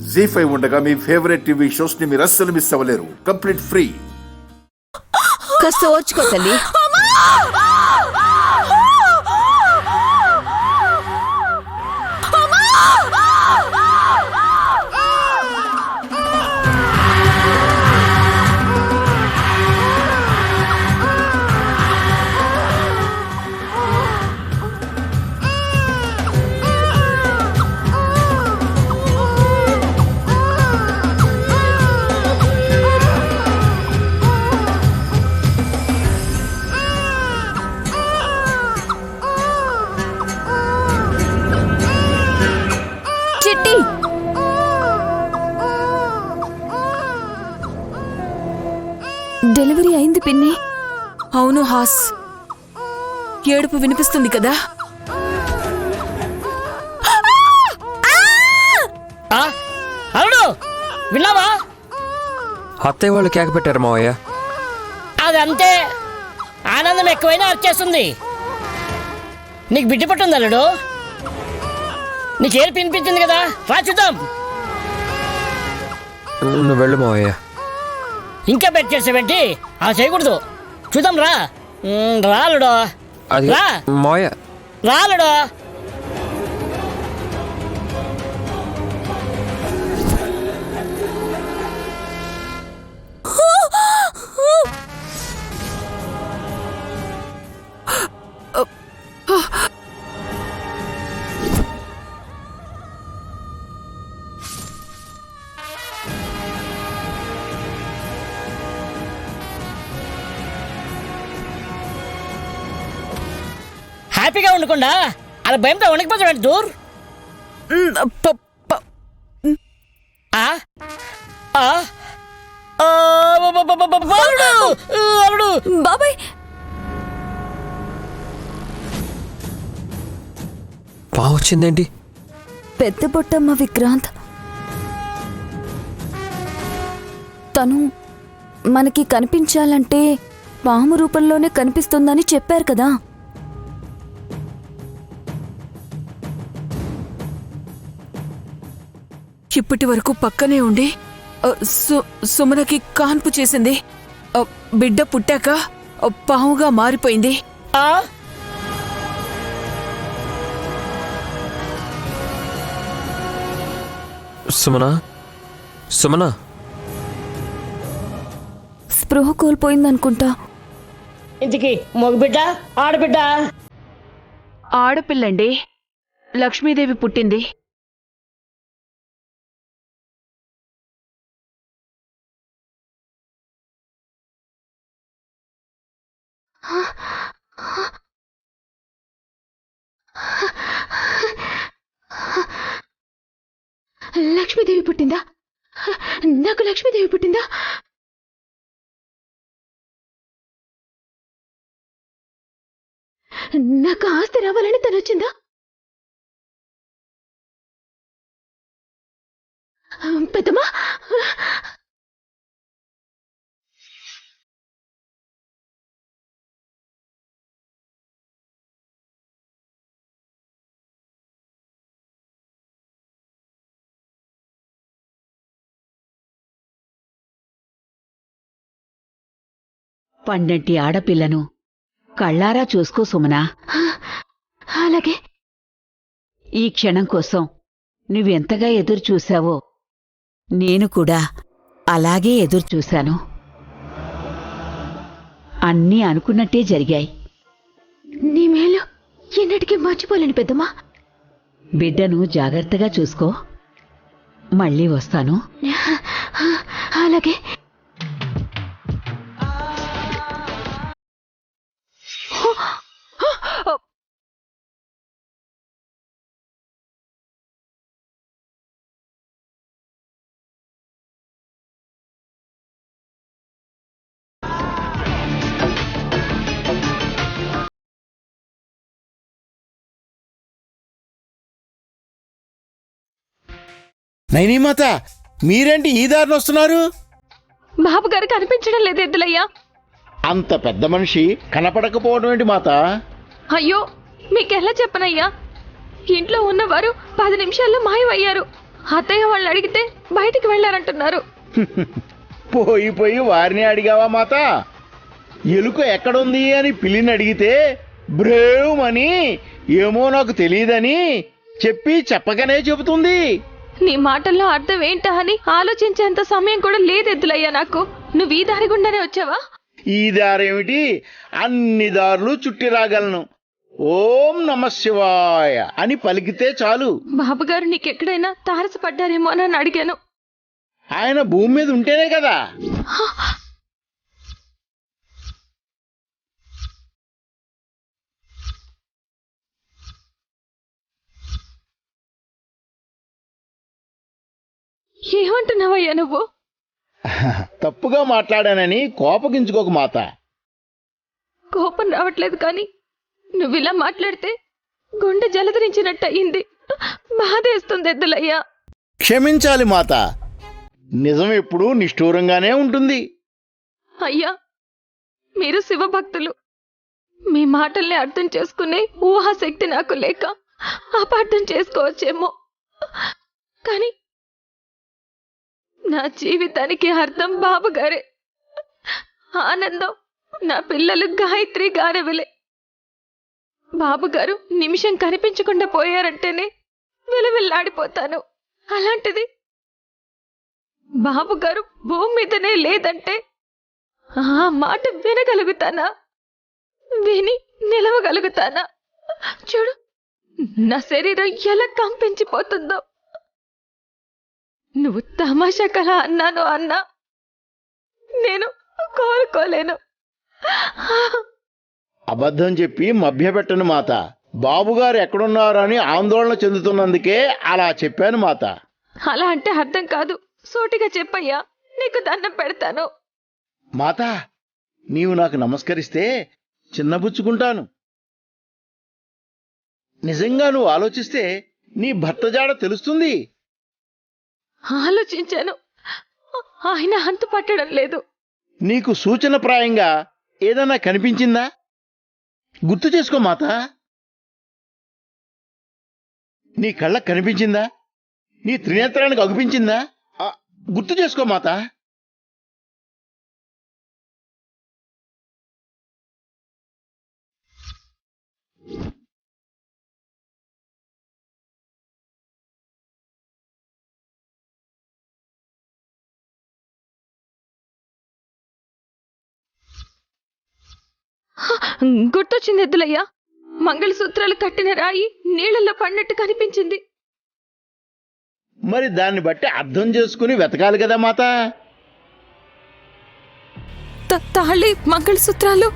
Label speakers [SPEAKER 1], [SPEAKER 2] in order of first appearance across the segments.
[SPEAKER 1] జీ5 ఉండగా మీ favourite TV shows ని మీరు అస్సలు మిస్ అవ్వలేరు. Complete free.
[SPEAKER 2] కాస్త ఓర్చుకో తల్లి. డెలివరీ అయింది పిన్ని.
[SPEAKER 3] అవును హాస్, ఏడుపు వినిపిస్తుంది కదా.
[SPEAKER 4] అవును, విన్నావా?
[SPEAKER 5] అత్తయ్య వాళ్ళు కేక పెట్టారు మావయ్య.
[SPEAKER 4] అదంతే, ఆనందం ఎక్కువైనా వచ్చేస్తుంది. నీకు బిడ్డ పట్టుంది అల్లుడు. నీకు ఏడుపు వినిపించింది కదా, రా చూద్దాం.
[SPEAKER 5] నువ్వు వెళ్ళు మావయ్య.
[SPEAKER 4] ఇంకా బెట్ చేసేవేంటి? అలా చేయకూడదు. చూద్దాం రా. రాలుడు
[SPEAKER 5] అది
[SPEAKER 4] రా
[SPEAKER 5] మావయ్య.
[SPEAKER 4] రాలుడు. హ్యాపీగా ఉండకుండా అలా భయంతో వణికిపోతాడు దూర్.
[SPEAKER 2] బాబాయ్,
[SPEAKER 5] పావు వచ్చిందేంటి?
[SPEAKER 2] పెద్ద బొట్టమ్మ విక్రాంత్. తను మనకి కనిపించాలంటే పాము రూపంలోనే కనిపిస్తుందని చెప్పారు కదా.
[SPEAKER 3] ఇప్పటి వరకు పక్కనే ఉండి సుమనకి కాన్పు చేసింది. బిడ్డ పుట్టాక పావుగా మారిపోయింది.
[SPEAKER 5] సుమనా, సుమనా,
[SPEAKER 2] స్పృహ కోల్పోయిందనుకుంటా.
[SPEAKER 4] ఇంటికి మగబిడ్డ ఆడబిడ్డ?
[SPEAKER 3] ఆడపిల్లండి, లక్ష్మీదేవి పుట్టింది.
[SPEAKER 2] లక్ష్మీదేవి పుట్టిందా? నాకు లక్ష్మీదేవి పుట్టిందా? నాకు ఆస్తి రావాలని తను వచ్చిందా? పెద్దమ్మా,
[SPEAKER 6] పండంటి ఆడపిల్లను కళ్ళారా చూసుకో సుమనా.
[SPEAKER 2] అలాగే.
[SPEAKER 6] ఈ క్షణం కోసం నువ్వెంతగా ఎదురుచూశావో నేను కూడా అలాగే ఎదురుచూశాను. అన్నీ అనుకున్నట్టే జరిగాయి.
[SPEAKER 2] నీ మేలు ఎన్నటికీ మర్చిపోలేను పెద్దమ్మా.
[SPEAKER 6] బిడ్డను జాగ్రత్తగా చూసుకో. మళ్ళీ వస్తాను.
[SPEAKER 2] అలాగే.
[SPEAKER 7] నైనీమాత, మీరేంటి ఈ దారిని వస్తున్నారు?
[SPEAKER 2] బాబు గారు కనిపించడం లేదు ఎద్దులయ్యా.
[SPEAKER 7] అంత పెద్ద మనిషి కనపడకపోవడం ఏంటి మాత?
[SPEAKER 2] అయ్యో, మీకెలా చెప్పనయ్యా? ఇంట్లో ఉన్నవారు 10 నిమిషాల్లో మాయమయ్యారు. అత్తయ్య వాళ్ళు అడిగితే బయటికి వెళ్ళారంటున్నారు.
[SPEAKER 7] పోయి పోయి వారిని అడిగావా మాత? ఎలుక ఎక్కడుంది అని పిల్లిని అడిగితే బ్రేవమని ఏమో నాకు తెలియదని చెప్పి చెప్పకనే చెబుతుంది.
[SPEAKER 2] నీ మాటల్లో అర్థం ఏంటా అని ఆలోచించేంత సమయం కూడా లేదు ఎద్దులయ్యా నాకు. నువ్వు ఈ దారి గుండానే వచ్చావా?
[SPEAKER 7] ఈ దారేమిటి, అన్ని దారులు చుట్టి రాగలను. ఓం నమ శివాయ అని పలికితే చాలు.
[SPEAKER 2] బాబుగారు నీకెక్కడైనా తారసపడ్డారేమో అని అడిగాను.
[SPEAKER 7] ఆయన భూమి మీద ఉంటేనే కదా.
[SPEAKER 2] ఏమంటున్నావయ్యా నువ్వు?
[SPEAKER 7] తప్పుగా మాట్లాడానని కోపగించుకోకు మాత.
[SPEAKER 2] కోపం రావట్లేదు కానీ నువ్వు ఇలా మాట్లాడితే గుండె జలధరించినట్టు అయ్యింది. బాధేస్తుంది ఎద్దులయ్యా.
[SPEAKER 7] క్షమించాలి మాత, నిజం ఎప్పుడూ నిష్ఠూరంగానే ఉంటుంది.
[SPEAKER 2] అయ్యా, మీరు శివభక్తులు. మీ మాటల్ని అర్థం చేసుకునే ఊహాశక్తి నాకు లేక అపార్థం చేసుకోవచ్చేమో. కానీ నా జీవితానికి అర్థం బాబుగారే. ఆనందం నా పిల్లలు గాయత్రి గారవిలే. బాబుగారు నిమిషం కనిపించకుండా పోయారంటేనే విలవిల్లాడిపోతాను. అలాంటిది బాబుగారు భూమి మీదనే లేదంటే ఆ మాట వినగలుగుతానా? విని నిలవగలుగుతానా? చూడు, నా శరీరం ఎలా కంపించిపోతుందో. నువ్వు తమాషా కల అన్నాను అన్నా నేను కోరుకోలేను.
[SPEAKER 7] అబద్ధం చెప్పి మభ్యపెట్టను మాత. బాబుగారు ఎక్కడున్నారని ఆందోళన చెందుతున్నందుకే అలా చెప్పాను మాత.
[SPEAKER 2] అలా అంటే అర్థం కాదు. సూటిగా చెప్పయ్యా, నీకు దండం పెడతాను.
[SPEAKER 7] మాత, నీవు నాకు నమస్కరిస్తే చిన్నబుచ్చుకుంటాను. నిజంగా నువ్వు ఆలోచిస్తే నీ భర్త జాడ తెలుస్తుంది.
[SPEAKER 2] ఆలోచించాను, ఆయన అంతు పట్టడం లేదు.
[SPEAKER 7] నీకు సూచనప్రాయంగా ఏదన్నా కనిపించిందా? గుర్తు చేసుకో మాత. నీ కళ్ళకు కనిపించిందా? నీ త్రినేత్రానికి అగుపించిందా? గుర్తు చేసుకో మాత.
[SPEAKER 2] గుర్తొచ్చింది ఎద్దులయ్యా. మంగళసూత్రాలు కట్టిన రాయి నీళ్లలో పడినట్టు కనిపించింది.
[SPEAKER 7] మరి దాన్ని బట్టి అర్థం చేసుకుని వెతకాలి కదా మాత.
[SPEAKER 2] తాళి మంగళసూత్రాలు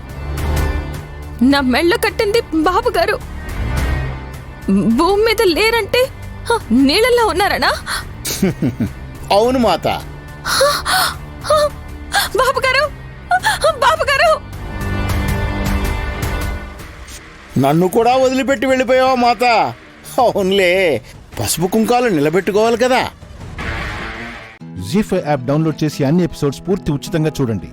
[SPEAKER 2] నా మెళ్ళ కట్టింది బాబుగారు. భూమి మీద లేరంటే నీళ్ళల్లో ఉన్నారనా?
[SPEAKER 7] అవును మాత.
[SPEAKER 2] బాబుగారు, బాబుగారు!
[SPEAKER 7] నన్ను కూడా వదిలిపెట్టి వెళ్ళిపోయావా మాత? అవునులే, పసుపు కుంకాలు నిలబెట్టుకోవాలి కదా.
[SPEAKER 8] జీ5 యాప్ డౌన్లోడ్ చేసి అన్ని ఎపిసోడ్స్ పూర్తి ఉచితంగా చూడండి.